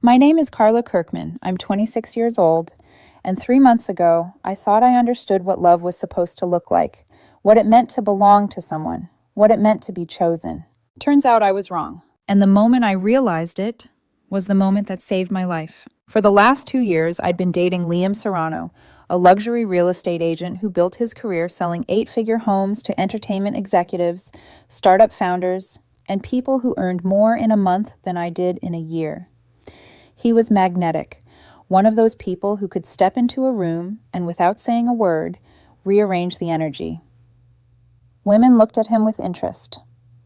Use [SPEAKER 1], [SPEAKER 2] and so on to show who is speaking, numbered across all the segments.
[SPEAKER 1] My name is Carla Kirkman. I'm 26 years old, and 3 months ago, I thought I understood what love was supposed to look like, what it meant to belong to someone, what it meant to be chosen. Turns out I was wrong. And the moment I realized it was the moment that saved my life. For the last 2 years, I'd been dating Liam Serrano, a luxury real estate agent who built his career selling 8-figure homes to entertainment executives, startup founders, and people who earned more in a month than I did in a year. He was magnetic, one of those people who could step into a room and, without saying a word, rearrange the energy. Women looked at him with interest.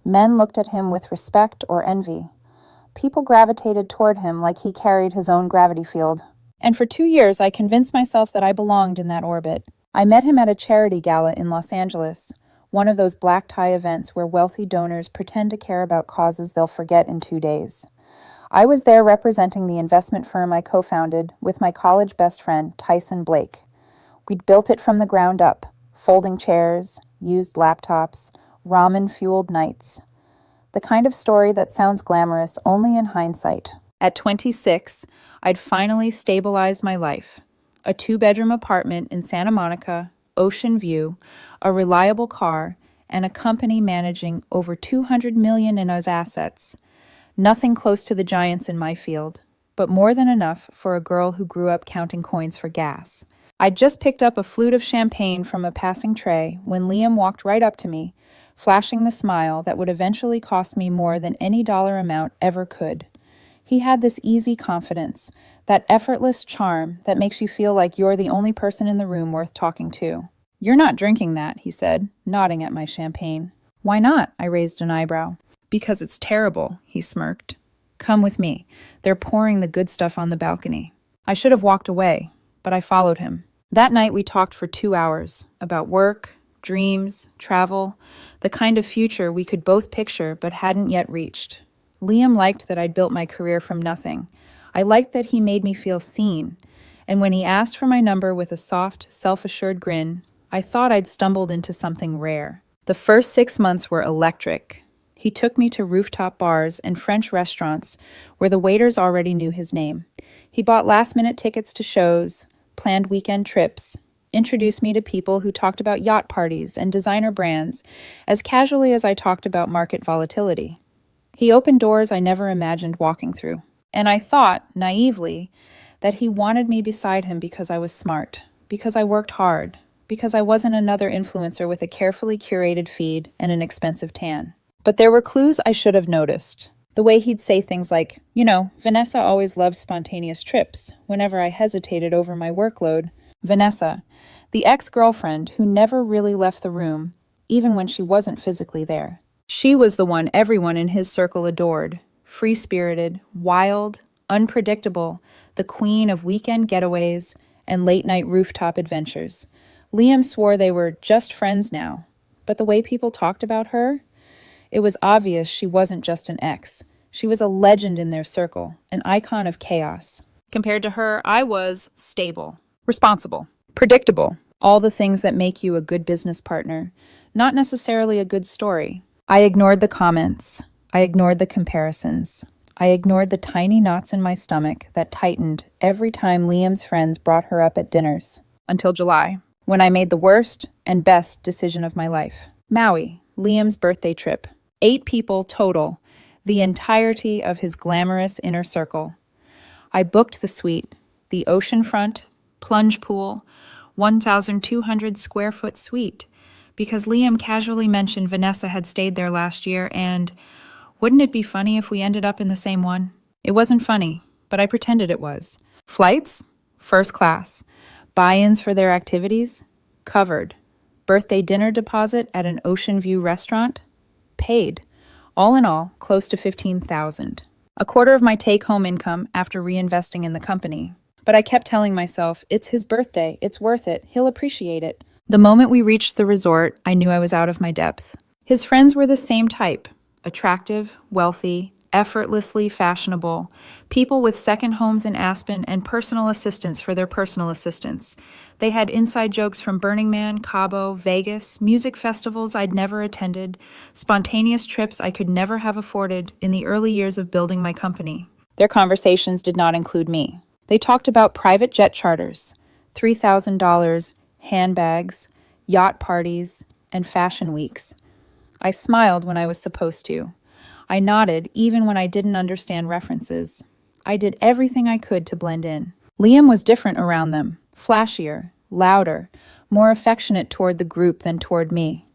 [SPEAKER 1] Men looked at him with respect or envy. People gravitated toward him like he carried his own gravity field. And for 2 years, I convinced myself that I belonged in that orbit. I met him at a charity gala in Los Angeles, one of those black tie events where wealthy donors pretend to care about causes they'll forget in 2 days. I was there representing the investment firm I co-founded with my college best friend, Tyson Blake. We'd built it from the ground up, folding chairs, used laptops, ramen-fueled nights. The kind of story that sounds glamorous only in hindsight. At 26, I'd finally stabilized my life. A 2-bedroom apartment in Santa Monica, ocean view, a reliable car, and a company managing over $200 million in its assets. Nothing close to the giants in my field, but more than enough for a girl who grew up counting coins for gas. I'd just picked up a flute of champagne from a passing tray when Liam walked right up to me, flashing the smile that would eventually cost me more than any dollar amount ever could. He had this easy confidence, that effortless charm that makes you feel like you're the only person in the room worth talking to. "You're not drinking that," he said, nodding at my champagne. "Why not?" I raised an eyebrow. "Because it's terrible," he smirked. "Come with me. They're pouring the good stuff on the balcony." I should have walked away, but I followed him. That night we talked for 2 hours about work, dreams, travel, the kind of future we could both picture but hadn't yet reached. Liam liked that I'd built my career from nothing. I liked that he made me feel seen. And when he asked for my number with a soft, self-assured grin, I thought I'd stumbled into something rare. The first 6 months were electric. He took me to rooftop bars and French restaurants where the waiters already knew his name. He bought last-minute tickets to shows, planned weekend trips, introduced me to people who talked about yacht parties and designer brands as casually as I talked about market volatility. He opened doors I never imagined walking through. And I thought, naively, that he wanted me beside him because I was smart, because I worked hard, because I wasn't another influencer with a carefully curated feed and an expensive tan. But there were clues I should have noticed. The way he'd say things like, Vanessa always loved spontaneous trips, whenever I hesitated over my workload. Vanessa, the ex-girlfriend who never really left the room, even when she wasn't physically there. She was the one everyone in his circle adored. Free-spirited, wild, unpredictable, the queen of weekend getaways and late-night rooftop adventures. Liam swore they were just friends now, but the way people talked about her, it was obvious she wasn't just an ex. She was a legend in their circle, an icon of chaos. Compared to her, I was stable, responsible, predictable, all the things that make you a good business partner, not necessarily a good story. I ignored the comments. I ignored the comparisons. I ignored the tiny knots in my stomach that tightened every time Liam's friends brought her up at dinners. Until July, when I made the worst and best decision of my life. Maui, Liam's birthday trip. 8 people total, the entirety of his glamorous inner circle. I booked the suite, the oceanfront, plunge pool, 1,200 square foot suite, because Liam casually mentioned Vanessa had stayed there last year and, wouldn't it be funny if we ended up in the same one? It wasn't funny, but I pretended it was. Flights? First class. Buy-ins for their activities? Covered. Birthday dinner deposit at an ocean view restaurant? Paid. All in all, close to $15,000. A quarter of my take-home income after reinvesting in the company. But I kept telling myself, it's his birthday, it's worth it, he'll appreciate it. The moment we reached the resort, I knew I was out of my depth. His friends were the same type. Attractive, wealthy, effortlessly fashionable, people with second homes in Aspen and personal assistants for their personal assistants. They had inside jokes from Burning Man, Cabo, Vegas, music festivals I'd never attended, spontaneous trips I could never have afforded in the early years of building my company. Their conversations did not include me. They talked about private jet charters, $3,000, handbags, yacht parties, and fashion weeks. I smiled when I was supposed to. I nodded even when I didn't understand references. I did everything I could to blend in. Liam was different around them, flashier, louder, more affectionate toward the group than toward me.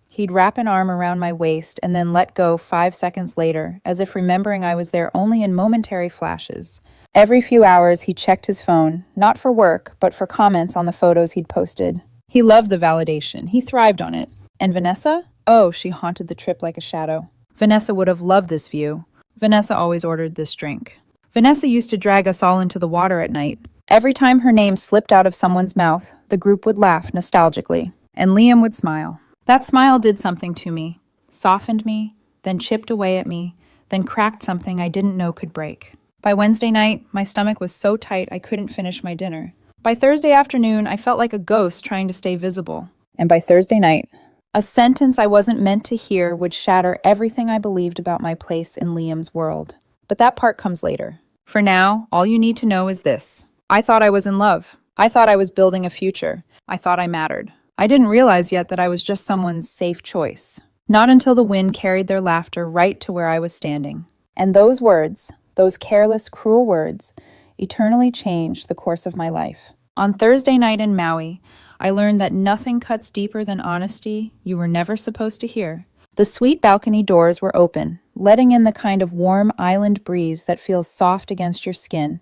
[SPEAKER 1] He'd wrap an arm around my waist and then let go 5 seconds later, as if remembering I was there only in momentary flashes. Every few hours, he checked his phone, not for work, but for comments on the photos he'd posted. He loved the validation. He thrived on it. And Vanessa? Oh, she haunted the trip like a shadow. Vanessa would have loved this view. Vanessa always ordered this drink. Vanessa used to drag us all into the water at night. Every time her name slipped out of someone's mouth, the group would laugh nostalgically, and Liam would smile. That smile did something to me, softened me, then chipped away at me, then cracked something I didn't know could break. By Wednesday night, my stomach was so tight I couldn't finish my dinner. By Thursday afternoon, I felt like a ghost trying to stay visible. And by Thursday night, a sentence I wasn't meant to hear would shatter everything I believed about my place in Liam's world. But that part comes later. For now, all you need to know is this. I thought I was in love. I thought I was building a future. I thought I mattered. I didn't realize yet that I was just someone's safe choice. Not until the wind carried their laughter right to where I was standing. And those words, those careless, cruel words, eternally changed the course of my life. On Thursday night in Maui, I learned that nothing cuts deeper than honesty you were never supposed to hear. The suite balcony doors were open, letting in the kind of warm island breeze that feels soft against your skin,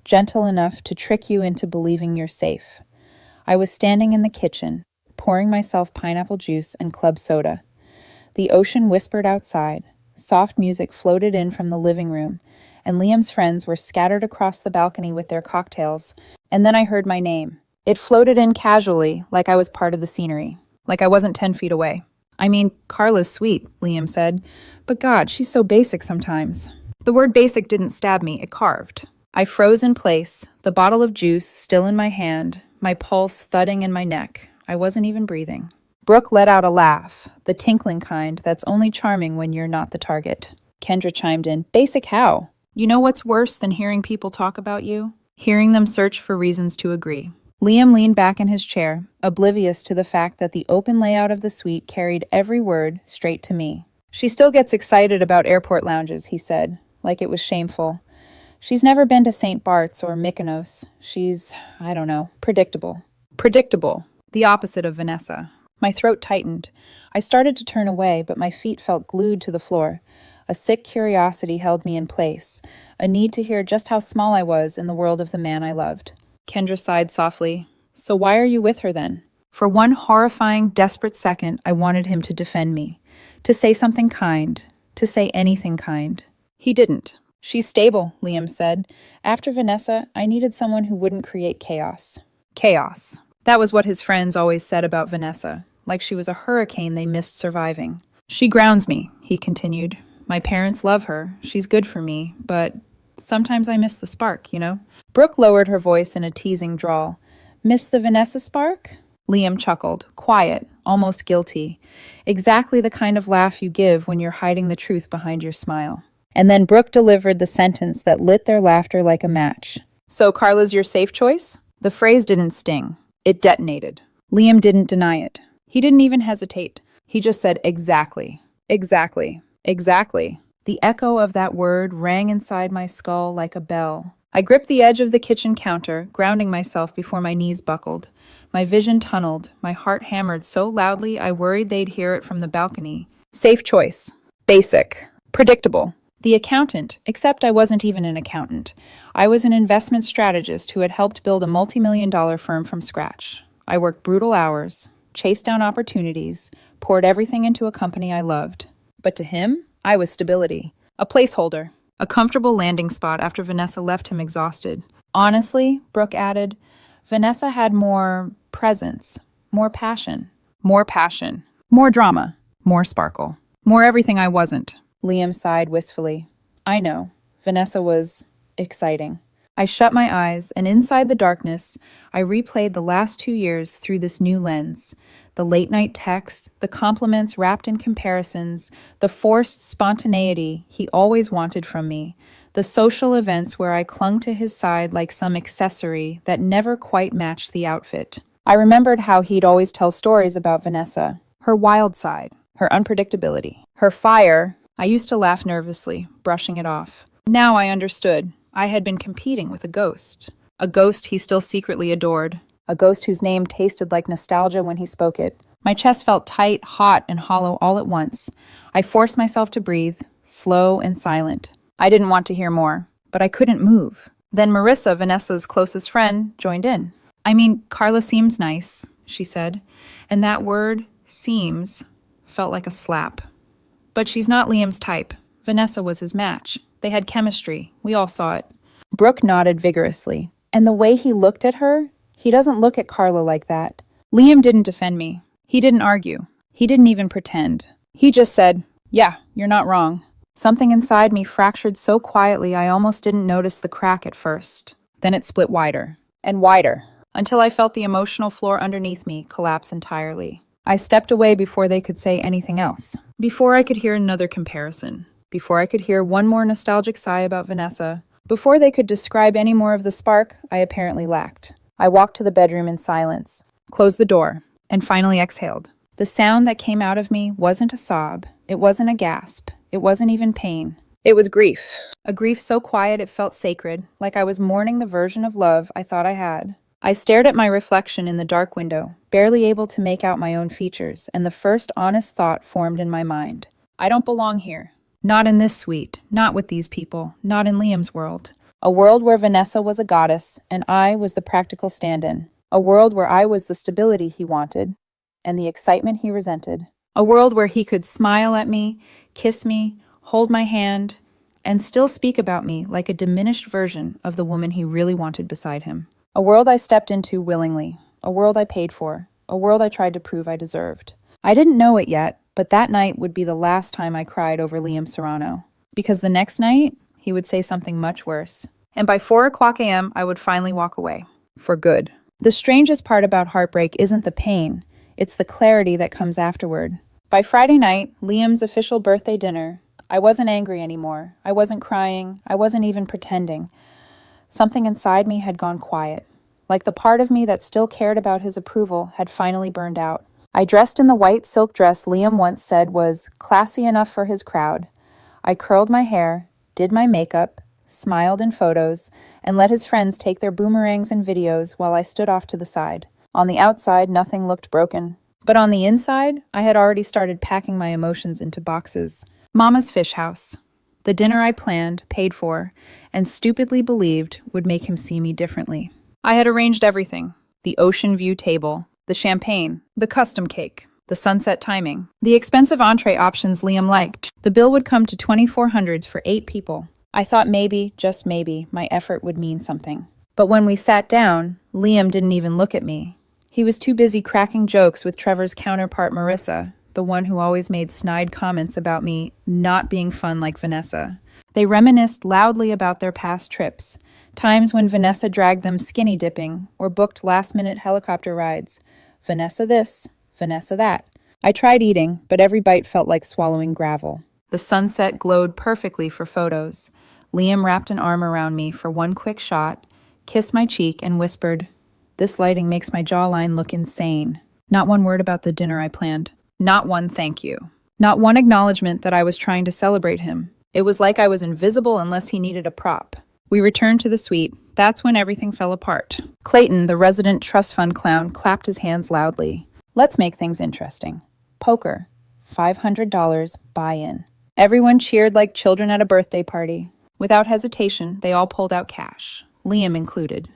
[SPEAKER 1] gentle enough to trick you into believing you're safe. I was standing in the kitchen, pouring myself pineapple juice and club soda. The ocean whispered outside, soft music floated in from the living room, and Liam's friends were scattered across the balcony with their cocktails, and then I heard my name. It floated in casually, like I was part of the scenery, like I wasn't 10 feet away. I mean, Carla's sweet, Liam said, but God, she's so basic sometimes. The word basic didn't stab me, it carved. I froze in place, the bottle of juice still in my hand, my pulse thudding in my neck. I wasn't even breathing. Brooke let out a laugh, the tinkling kind that's only charming when you're not the target. Kendra chimed in, basic how? You know what's worse than hearing people talk about you? Hearing them search for reasons to agree. Liam leaned back in his chair, oblivious to the fact that the open layout of the suite carried every word straight to me. She still gets excited about airport lounges, he said, like it was shameful. She's never been to St. Bart's or Mykonos. She's, I don't know, predictable. Predictable. The opposite of Vanessa. My throat tightened. I started to turn away, but my feet felt glued to the floor. A sick curiosity held me in place, a need to hear just how small I was in the world of the man I loved. Kendra sighed softly. So why are you with her then? For one horrifying, desperate second, I wanted him to defend me, to say something kind, to say anything kind. He didn't. She's stable, Liam said. After Vanessa, I needed someone who wouldn't create chaos. Chaos. That was what his friends always said about Vanessa, like she was a hurricane they missed surviving. She grounds me, he continued. My parents love her. She's good for me, but sometimes I miss the spark, you know? Brooke lowered her voice in a teasing drawl. Miss the Vanessa spark? Liam chuckled, quiet, almost guilty. Exactly the kind of laugh you give when you're hiding the truth behind your smile. And then Brooke delivered the sentence that lit their laughter like a match. So Carla's your safe choice? The phrase didn't sting. It detonated. Liam didn't deny it. He didn't even hesitate. He just said, exactly. Exactly. Exactly. The echo of that word rang inside my skull like a bell. I gripped the edge of the kitchen counter, grounding myself before my knees buckled. My vision tunneled, my heart hammered so loudly I worried they'd hear it from the balcony. Safe choice. Basic. Predictable. The accountant, except I wasn't even an accountant. I was an investment strategist who had helped build a multi-million-dollar firm from scratch. I worked brutal hours, chased down opportunities, poured everything into a company I loved. But to him, I was stability. A placeholder. A comfortable landing spot after Vanessa left him exhausted. Honestly, Brooke added, Vanessa had more presence, more passion, more drama, more sparkle, more everything I wasn't. Liam sighed wistfully. I know. Vanessa was exciting. I shut my eyes, and inside the darkness, I replayed the last 2 years through this new lens. The late night texts, the compliments wrapped in comparisons, the forced spontaneity he always wanted from me, the social events where I clung to his side like some accessory that never quite matched the outfit. I remembered how he'd always tell stories about Vanessa, her wild side, her unpredictability, her fire. I used to laugh nervously, brushing it off. Now I understood. I had been competing with a ghost he still secretly adored, a ghost whose name tasted like nostalgia when he spoke it. My chest felt tight, hot, and hollow all at once. I forced myself to breathe, slow and silent. I didn't want to hear more, but I couldn't move. Then Marissa, Vanessa's closest friend, joined in. "I mean, Carla seems nice," she said, and that word, seems, felt like a slap. "But she's not Liam's type. Vanessa was his match. They had chemistry. We all saw it." Brooke nodded vigorously. "And the way he looked at her, he doesn't look at Carla like that." Liam didn't defend me. He didn't argue. He didn't even pretend. He just said, "Yeah, you're not wrong." Something inside me fractured so quietly I almost didn't notice the crack at first. Then it split wider and wider, until I felt the emotional floor underneath me collapse entirely. I stepped away before they could say anything else, before I could hear another comparison, before I could hear one more nostalgic sigh about Vanessa, before they could describe any more of the spark I apparently lacked. I walked to the bedroom in silence, closed the door, and finally exhaled. The sound that came out of me wasn't a sob, it wasn't a gasp, it wasn't even pain. It was grief. A grief so quiet it felt sacred, like I was mourning the version of love I thought I had. I stared at my reflection in the dark window, barely able to make out my own features, and the first honest thought formed in my mind. I don't belong here. Not in this suite, not with these people, not in Liam's world. A world where Vanessa was a goddess, and I was the practical stand-in. A world where I was the stability he wanted, and the excitement he resented. A world where he could smile at me, kiss me, hold my hand, and still speak about me like a diminished version of the woman he really wanted beside him. A world I stepped into willingly, a world I paid for, a world I tried to prove I deserved. I didn't know it yet, but that night would be the last time I cried over Liam Serrano. Because the next night, he would say something much worse. And by 4:00 a.m., I would finally walk away. For good. The strangest part about heartbreak isn't the pain, it's the clarity that comes afterward. By Friday night, Liam's official birthday dinner, I wasn't angry anymore. I wasn't crying. I wasn't even pretending. Something inside me had gone quiet. Like the part of me that still cared about his approval had finally burned out. I dressed in the white silk dress Liam once said was classy enough for his crowd. I curled my hair, did my makeup, smiled in photos, and let his friends take their boomerangs and videos while I stood off to the side. On the outside, nothing looked broken. But on the inside, I had already started packing my emotions into boxes. Mama's Fish House. The dinner I planned, paid for, and stupidly believed would make him see me differently. I had arranged everything. The ocean view table, the champagne, the custom cake, the sunset timing, the expensive entree options Liam liked. The bill would come to $2,400 for 8 people. I thought maybe, just maybe, my effort would mean something. But when we sat down, Liam didn't even look at me. He was too busy cracking jokes with Trevor's counterpart Marissa, the one who always made snide comments about me not being fun like Vanessa. They reminisced loudly about their past trips, times when Vanessa dragged them skinny dipping or booked last-minute helicopter rides. Vanessa this, Vanessa that. I tried eating, but every bite felt like swallowing gravel. The sunset glowed perfectly for photos. Liam wrapped an arm around me for one quick shot, kissed my cheek, and whispered, "This lighting makes my jawline look insane." Not one word about the dinner I planned. Not one thank you. Not one acknowledgement that I was trying to celebrate him. It was like I was invisible unless he needed a prop. We returned to the suite. That's when everything fell apart. Clayton, the resident trust fund clown, clapped his hands loudly. "Let's make things interesting. Poker. $500 buy-in." Everyone cheered like children at a birthday party. Without hesitation, they all pulled out cash, Liam included.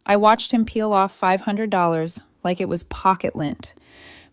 [SPEAKER 1] I watched him peel off $500 like it was pocket lint.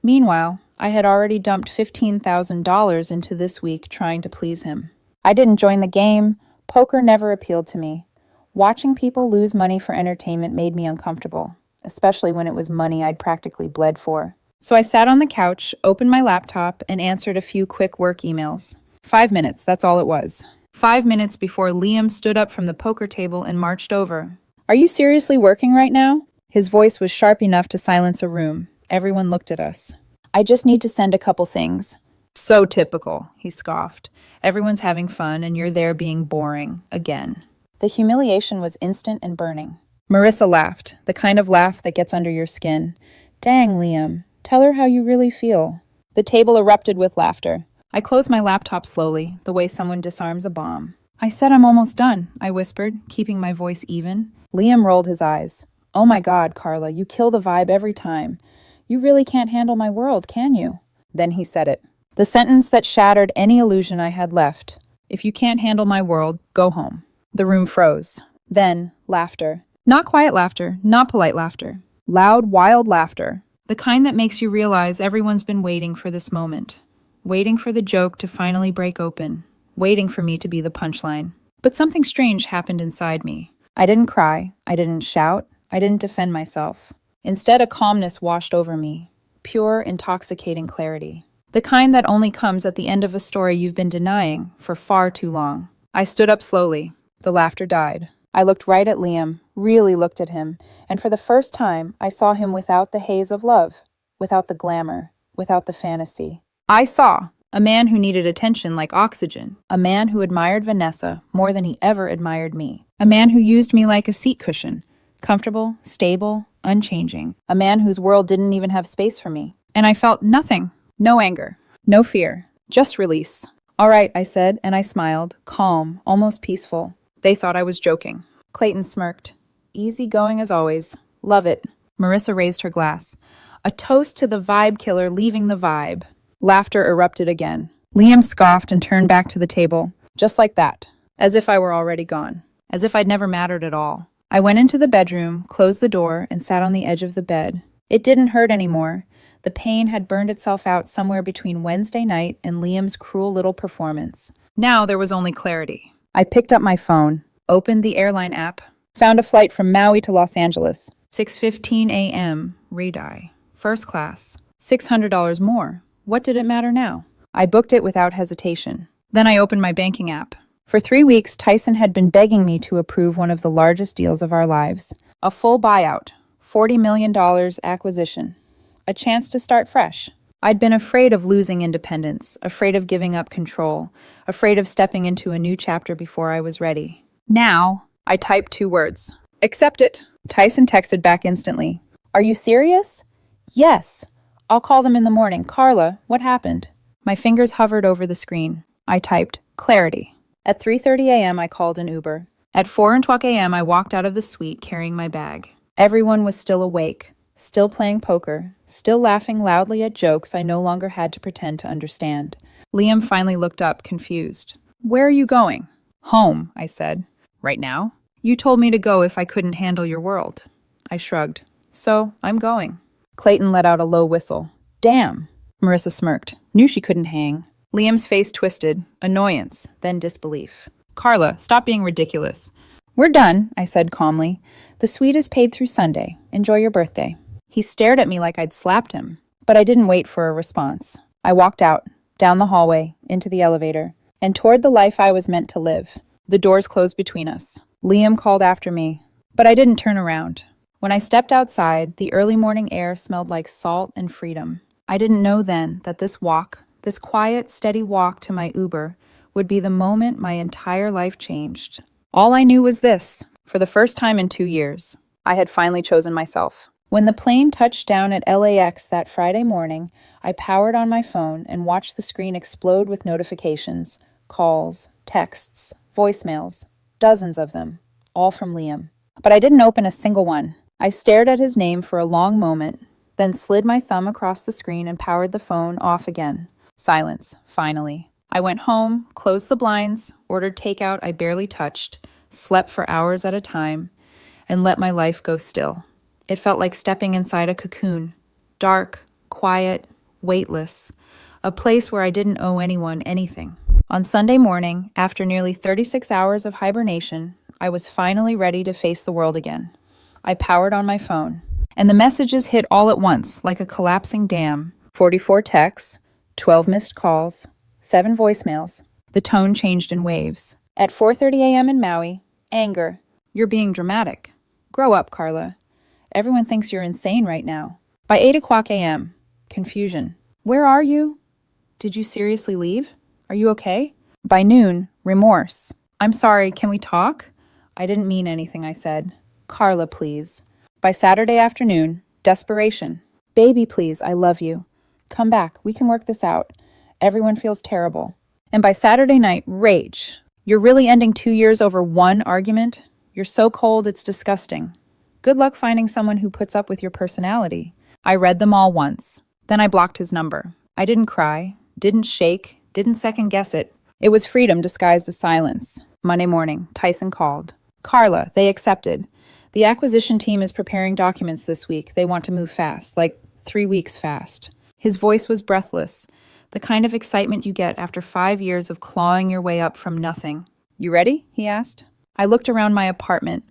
[SPEAKER 1] Meanwhile, I had already dumped $15,000 into this week trying to please him. I didn't join the game. Poker never appealed to me. Watching people lose money for entertainment made me uncomfortable, especially when it was money I'd practically bled for. So I sat on the couch, opened my laptop, and answered a few quick work emails. 5 minutes, that's all it was. 5 minutes before Liam stood up from the poker table and marched over. Are you seriously working right now? His voice was sharp enough to silence a room. Everyone looked at us. I just need to send a couple things. So typical, he scoffed. Everyone's having fun and you're there being boring, again. The humiliation was instant and burning. Marissa laughed, the kind of laugh that gets under your skin. Dang, Liam, tell her how you really feel. The table erupted with laughter. I closed my laptop slowly, the way someone disarms a bomb. I said I'm almost done, I whispered, keeping my voice even. Liam rolled his eyes. Oh my God, Carla, you kill the vibe every time. You really can't handle my world, can you? Then he said it. The sentence that shattered any illusion I had left. If you can't handle my world, go home. The room froze. Then, laughter. Not quiet laughter, not polite laughter. Loud, wild laughter. The kind that makes you realize everyone's been waiting for this moment. Waiting for the joke to finally break open. Waiting for me to be the punchline. But something strange happened inside me. I didn't cry. I didn't shout. I didn't defend myself. Instead, a calmness washed over me. Pure, intoxicating clarity. The kind that only comes at the end of a story you've been denying for far too long. I stood up slowly. The laughter died. I looked right at Liam, really looked at him, and for the first time, I saw him without the haze of love, without the glamour, without the fantasy. I saw a man who needed attention like oxygen, a man who admired Vanessa more than he ever admired me, a man who used me like a seat cushion, comfortable, stable, unchanging, a man whose world didn't even have space for me. And I felt nothing, no anger, no fear, just release. All right, I said, and I smiled, calm, almost peaceful. They thought I was joking. Clayton smirked. Easy going as always. Love it. Marissa raised her glass. A toast to the vibe killer leaving the vibe. Laughter erupted again. Liam scoffed and turned back to the table. Just like that. As if I were already gone. As if I'd never mattered at all. I went into the bedroom, closed the door, and sat on the edge of the bed. It didn't hurt anymore. The pain had burned itself out somewhere between Wednesday night and Liam's cruel little performance. Now there was only clarity. I picked up my phone, opened the airline app, found a flight from Maui to Los Angeles. 6:15 a.m., red-eye. First class. $600 more. What did it matter now? I booked it without hesitation. Then I opened my banking app. For 3 weeks, Tyson had been begging me to approve one of the largest deals of our lives. A full buyout. $40 million acquisition. A chance to start fresh. I'd been afraid of losing independence, afraid of giving up control, afraid of stepping into a new chapter before I was ready. Now, I typed 2 words. Accept it. Tyson texted back instantly. Are you serious? Yes. I'll call them in the morning. Carla, what happened? My fingers hovered over the screen. I typed, clarity. At 3:30 a.m., I called an Uber. At 4:20 a.m., I walked out of the suite carrying my bag. Everyone was still awake, still playing poker, still laughing loudly at jokes I no longer had to pretend to understand. Liam finally looked up, confused. Where are you going? Home, I said. Right now? You told me to go if I couldn't handle your world. I shrugged. So, I'm going. Clayton let out a low whistle. Damn. Marissa smirked. Knew she couldn't hang. Liam's face twisted, annoyance, then disbelief. Carla, stop being ridiculous. We're done, I said calmly. The suite is paid through Sunday. Enjoy your birthday. He stared at me like I'd slapped him, but I didn't wait for a response. I walked out, down the hallway, into the elevator, and toward the life I was meant to live. The doors closed between us. Liam called after me, but I didn't turn around. When I stepped outside, the early morning air smelled like salt and freedom. I didn't know then that this walk, this quiet, steady walk to my Uber, would be the moment my entire life changed. All I knew was this. For the first time in 2 years, I had finally chosen myself. When the plane touched down at LAX that Friday morning, I powered on my phone and watched the screen explode with notifications, calls, texts, voicemails, dozens of them, all from Liam. But I didn't open a single one. I stared at his name for a long moment, then slid my thumb across the screen and powered the phone off again. Silence, finally. I went home, closed the blinds, ordered takeout I barely touched, slept for hours at a time, and let my life go still. It felt like stepping inside a cocoon. Dark, quiet, weightless. A place where I didn't owe anyone anything. On Sunday morning, after nearly 36 hours of hibernation, I was finally ready to face the world again. I powered on my phone, and the messages hit all at once, like a collapsing dam. 44 texts, 12 missed calls, 7 voicemails. The tone changed in waves. At 4:30 a.m. in Maui, anger. You're being dramatic. Grow up, Carla. Everyone thinks you're insane right now. By 8 o'clock a.m., confusion. Where are you? Did you seriously leave? Are you okay? By noon, remorse. I'm sorry, can we talk? I didn't mean anything, I said. Carla, please. By Saturday afternoon, desperation. Baby, please, I love you. Come back, we can work this out. Everyone feels terrible. And by Saturday night, rage. You're really ending 2 years over one argument? You're so cold, it's disgusting. Good luck finding someone who puts up with your personality. I read them all once. Then I blocked his number. I didn't cry, didn't shake, didn't second guess it. It was freedom disguised as silence. Monday morning, Tyson called. Carla, they accepted. The acquisition team is preparing documents this week. They want to move fast, like 3 weeks fast. His voice was breathless, the kind of excitement you get after 5 years of clawing your way up from nothing. You ready? He asked. I looked around my apartment,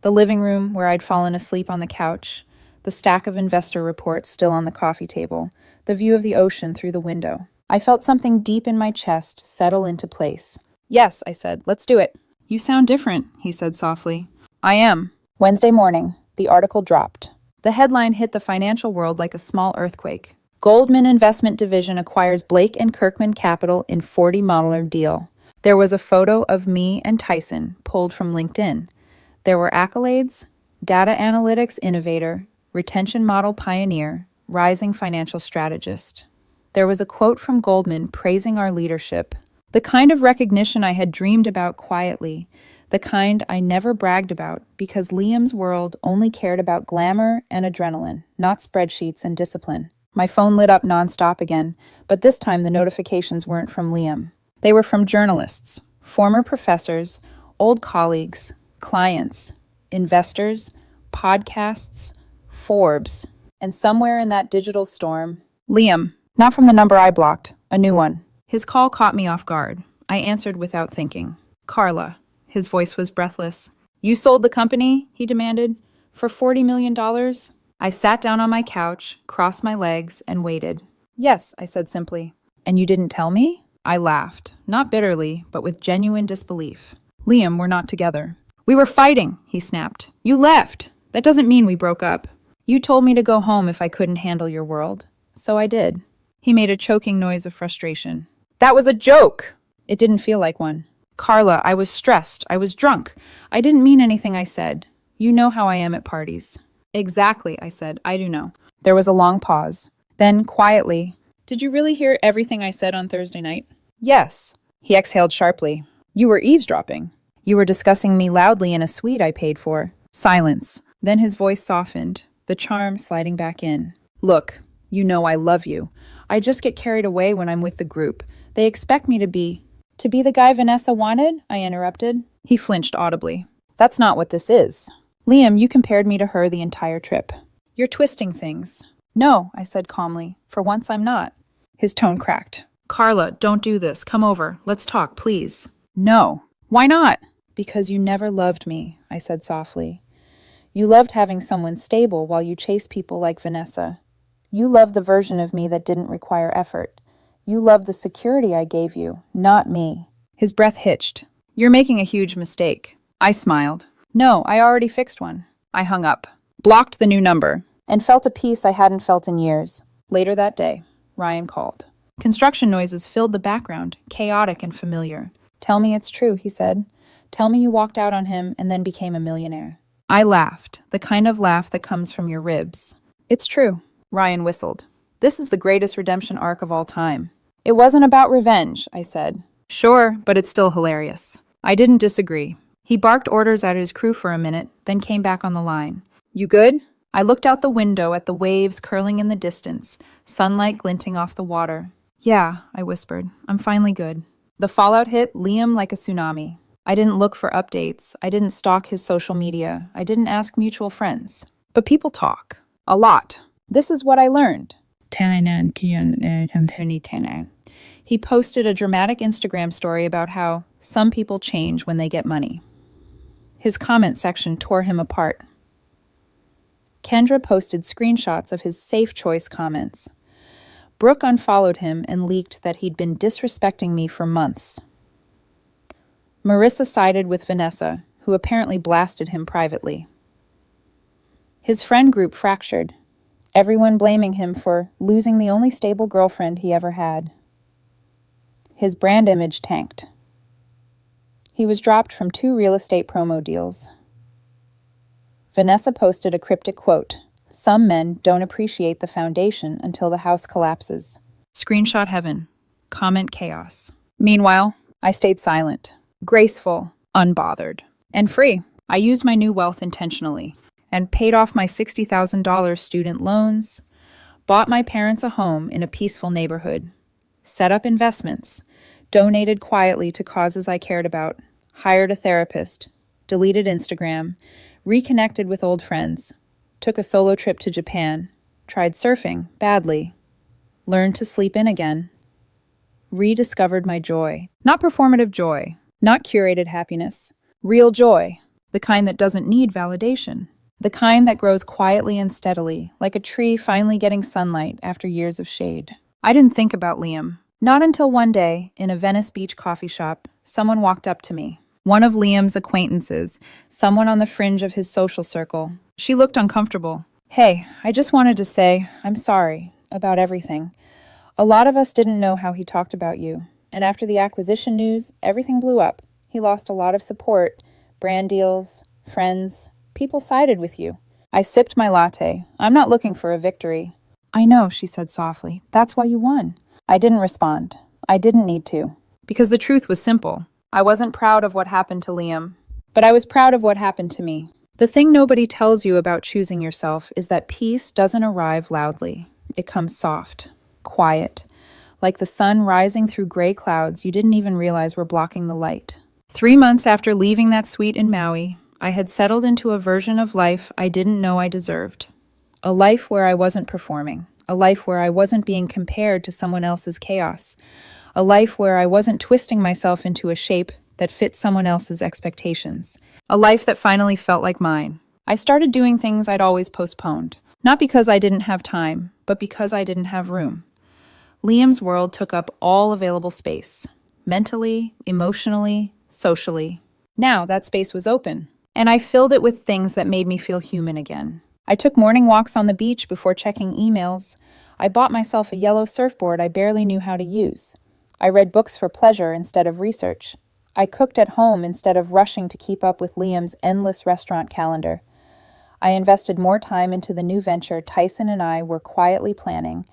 [SPEAKER 1] the living room where I'd fallen asleep on the couch, the stack of investor reports still on the coffee table, the view of the ocean through the window. I felt something deep in my chest settle into place. Yes, I said, let's do it. You sound different, he said softly. I am. Wednesday morning, the article dropped. The headline hit the financial world like a small earthquake. Goldman Investment Division acquires Blake and Kirkman Capital in $40 million deal. There was a photo of me and Tyson pulled from LinkedIn. There were accolades, data analytics innovator, retention model pioneer, rising financial strategist. There was a quote from Goldman praising our leadership, the kind of recognition I had dreamed about quietly, the kind I never bragged about because Liam's world only cared about glamour and adrenaline, not spreadsheets and discipline. My phone lit up nonstop again, but this time the notifications weren't from Liam. They were from journalists, former professors, old colleagues, clients, investors, podcasts, Forbes, and somewhere in that digital storm, Liam. Not from the number I blocked, a new one. His call caught me off guard. I answered without thinking. Carla. His voice was breathless. You sold the company? He demanded. For $40 million? I sat down on my couch, crossed my legs, and waited. Yes, I said simply. And you didn't tell me? I laughed, not bitterly, but with genuine disbelief. Liam, we're not together. We were fighting, he snapped. You left. That doesn't mean we broke up. You told me to go home if I couldn't handle your world. So I did. He made a choking noise of frustration. That was a joke! It didn't feel like one. Carla, I was stressed. I was drunk. I didn't mean anything I said. You know how I am at parties. Exactly, I said. I do know. There was a long pause. Then, quietly, did you really hear everything I said on Thursday night? Yes. He exhaled sharply. You were eavesdropping. You were discussing me loudly in a suite I paid for. Silence. Then his voice softened, the charm sliding back in. Look, you know I love you. I just get carried away when I'm with the group. They expect me to be the guy Vanessa wanted? I interrupted. He flinched audibly. That's not what this is. Liam, you compared me to her the entire trip. You're twisting things. No, I said calmly. For once I'm not. His tone cracked. Carla, don't do this. Come over. Let's talk, please. No. Why not? Because you never loved me, I said softly. You loved having someone stable while you chased people like Vanessa. You loved the version of me that didn't require effort. You loved the security I gave you, not me. His breath hitched. You're making a huge mistake. I smiled. No, I already fixed one. I hung up, blocked the new number, and felt a peace I hadn't felt in years. Later that day, Ryan called. Construction noises filled the background, chaotic and familiar. Tell me it's true, he said. Tell me you walked out on him and then became a millionaire. I laughed, the kind of laugh that comes from your ribs. It's true. Ryan whistled. This is the greatest redemption arc of all time. It wasn't about revenge, I said. Sure, but it's still hilarious. I didn't disagree. He barked orders at his crew for a minute, then came back on the line. You good? I looked out the window at the waves curling in the distance, sunlight glinting off the water. Yeah, I whispered. I'm finally good. The fallout hit Liam like a tsunami. I didn't look for updates. I didn't stalk his social media. I didn't ask mutual friends. But people talk. A lot. This is what I learned. He posted a dramatic Instagram story about how some people change when they get money. His comment section tore him apart. Kendra posted screenshots of his safe choice comments. Brooke unfollowed him and leaked that he'd been disrespecting me for months. Marissa sided with Vanessa, who apparently blasted him privately. His friend group fractured, everyone blaming him for losing the only stable girlfriend he ever had. His brand image tanked. He was dropped from 2 real estate promo deals. Vanessa posted a cryptic quote, "Some men don't appreciate the foundation until the house collapses." Screenshot heaven. Comment chaos. Meanwhile, I stayed silent, graceful, unbothered, and free. I used my new wealth intentionally and paid off my $60,000 student loans, bought my parents a home in a peaceful neighborhood, set up investments, donated quietly to causes I cared about, hired a therapist, deleted Instagram, reconnected with old friends, took a solo trip to Japan, tried surfing badly, learned to sleep in again, rediscovered my joy. Not performative joy, not curated happiness, real joy, the kind that doesn't need validation, the kind that grows quietly and steadily, like a tree finally getting sunlight after years of shade. I didn't think about Liam. Not until one day, in a Venice Beach coffee shop, someone walked up to me. One of Liam's acquaintances, someone on the fringe of his social circle. She looked uncomfortable. "Hey, I just wanted to say, I'm sorry about everything. A lot of us didn't know how he talked about you. And after the acquisition news, everything blew up. He lost a lot of support, brand deals, friends. People sided with you." I sipped my latte. I'm not looking for a victory. "I know," she said softly. "That's why you won." I didn't respond. I didn't need to. Because the truth was simple. I wasn't proud of what happened to Liam, but I was proud of what happened to me. The thing nobody tells you about choosing yourself is that peace doesn't arrive loudly. It comes soft, quiet, like the sun rising through gray clouds you didn't even realize were blocking the light. 3 months after leaving that suite in Maui, I had settled into a version of life I didn't know I deserved. A life where I wasn't performing. A life where I wasn't being compared to someone else's chaos. A life where I wasn't twisting myself into a shape that fit someone else's expectations. A life that finally felt like mine. I started doing things I'd always postponed. Not because I didn't have time, but because I didn't have room. Liam's world took up all available space. Mentally, emotionally, socially. Now that space was open, and I filled it with things that made me feel human again. I took morning walks on the beach before checking emails. I bought myself a yellow surfboard I barely knew how to use. I read books for pleasure instead of research. I cooked at home instead of rushing to keep up with Liam's endless restaurant calendar. I invested more time into the new venture Tyson and I were quietly planning.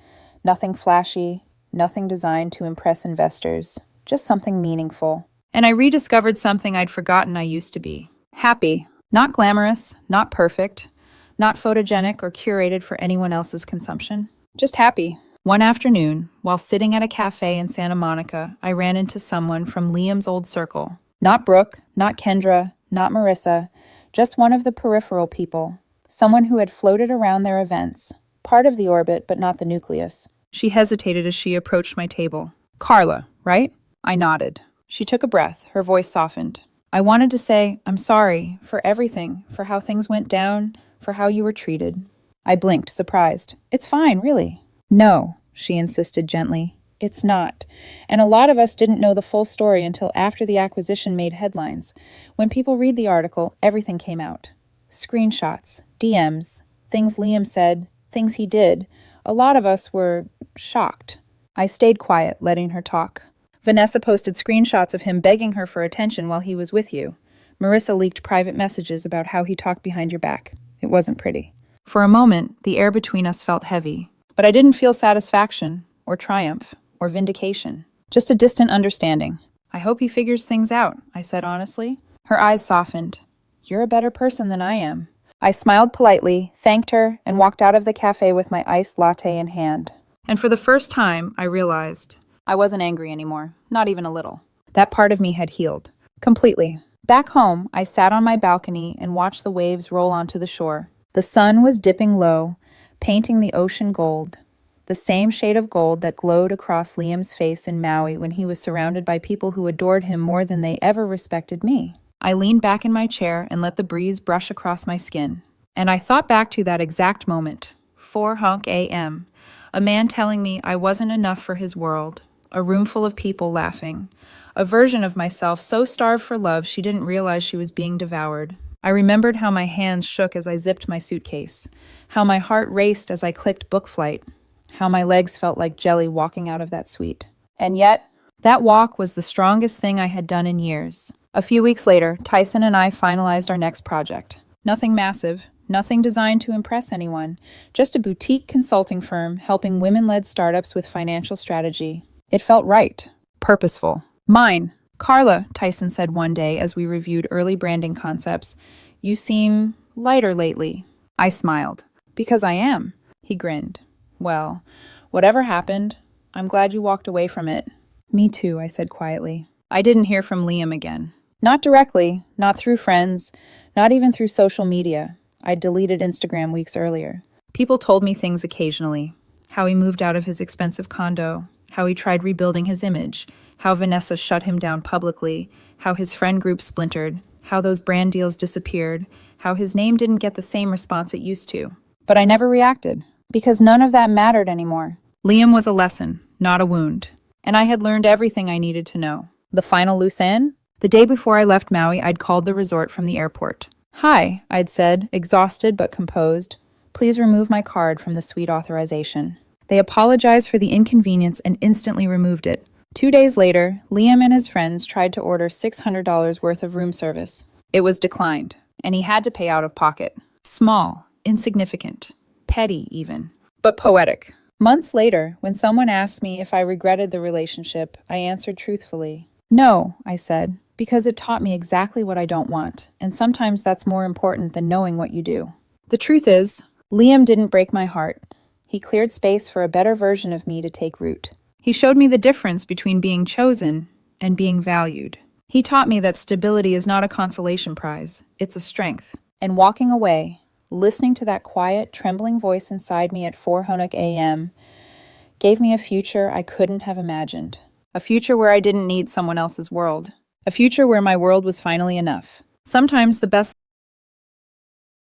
[SPEAKER 1] Nothing flashy, nothing designed to impress investors, just something meaningful. And I rediscovered something I'd forgotten I used to be. Happy. Not glamorous, not perfect, not photogenic or curated for anyone else's consumption. Just happy. One afternoon, while sitting at a cafe in Santa Monica, I ran into someone from Liam's old circle. Not Brooke, not Kendra, not Marissa, just one of the peripheral people. Someone who had floated around their events, part of the orbit but not the nucleus. She hesitated as she approached my table. "Carla, right?" I nodded. She took a breath, her voice softened. "I wanted to say, I'm sorry for everything, for how things went down, for how you were treated." I blinked, surprised. "It's fine, really." "No," she insisted gently. "It's not. And a lot of us didn't know the full story until after the acquisition made headlines. When people read the article, everything came out. Screenshots, DMs, things Liam said, things he did. A lot of us were shocked." I stayed quiet, letting her talk. "Vanessa posted screenshots of him begging her for attention while he was with you. Marissa leaked private messages about how he talked behind your back. It wasn't pretty." For a moment, the air between us felt heavy. But I didn't feel satisfaction, or triumph, or vindication. Just a distant understanding. "I hope he figures things out," I said honestly. Her eyes softened. "You're a better person than I am." I smiled politely, thanked her, and walked out of the cafe with my iced latte in hand. And for the first time, I realized I wasn't angry anymore, not even a little. That part of me had healed. Completely. Back home, I sat on my balcony and watched the waves roll onto the shore. The sun was dipping low, painting the ocean gold, the same shade of gold that glowed across Liam's face in Maui when he was surrounded by people who adored him more than they ever respected me. I leaned back in my chair and let the breeze brush across my skin. And I thought back to that exact moment, 4 a.m., a man telling me I wasn't enough for his world, a room full of people laughing. A version of myself so starved for love she didn't realize she was being devoured. I remembered how my hands shook as I zipped my suitcase, how my heart raced as I clicked book flight, how my legs felt like jelly walking out of that suite. And yet, that walk was the strongest thing I had done in years. A few weeks later, Tyson and I finalized our next project. Nothing massive, nothing designed to impress anyone, just a boutique consulting firm helping women-led startups with financial strategy. It felt right, purposeful. Mine. Carla, Tyson said one day as we reviewed early branding concepts, you seem lighter lately. I smiled. Because I am. He grinned. Well, whatever happened, I'm glad you walked away from it. Me too, I said quietly. I didn't hear from Liam again. Not directly, not through friends, not even through social media. I'd deleted Instagram weeks earlier. People told me things occasionally. How he moved out of his expensive condo, how he tried rebuilding his image, how Vanessa shut him down publicly, how his friend group splintered, how those brand deals disappeared, how his name didn't get the same response it used to. But I never reacted, because none of that mattered anymore. Liam was a lesson, not a wound. And I had learned everything I needed to know. The final loose end? The day before I left Maui, I'd called the resort from the airport. Hi, I'd said, exhausted but composed. Please remove my card from the suite authorization. They apologized for the inconvenience and instantly removed it. 2 days later, Liam and his friends tried to order $600 worth of room service. It was declined, and he had to pay out of pocket. Small, insignificant, petty even, but poetic. Months later, when someone asked me if I regretted the relationship, I answered truthfully. No, I said, because it taught me exactly what I don't want, and sometimes that's more important than knowing what you do. The truth is, Liam didn't break my heart. He cleared space for a better version of me to take root. He showed me the difference between being chosen and being valued. He taught me that stability is not a consolation prize, it's a strength. And walking away, listening to that quiet, trembling voice inside me at 4 Honuc a.m., gave me a future I couldn't have imagined. A future where I didn't need someone else's world. A future where my world was finally enough. Sometimes the best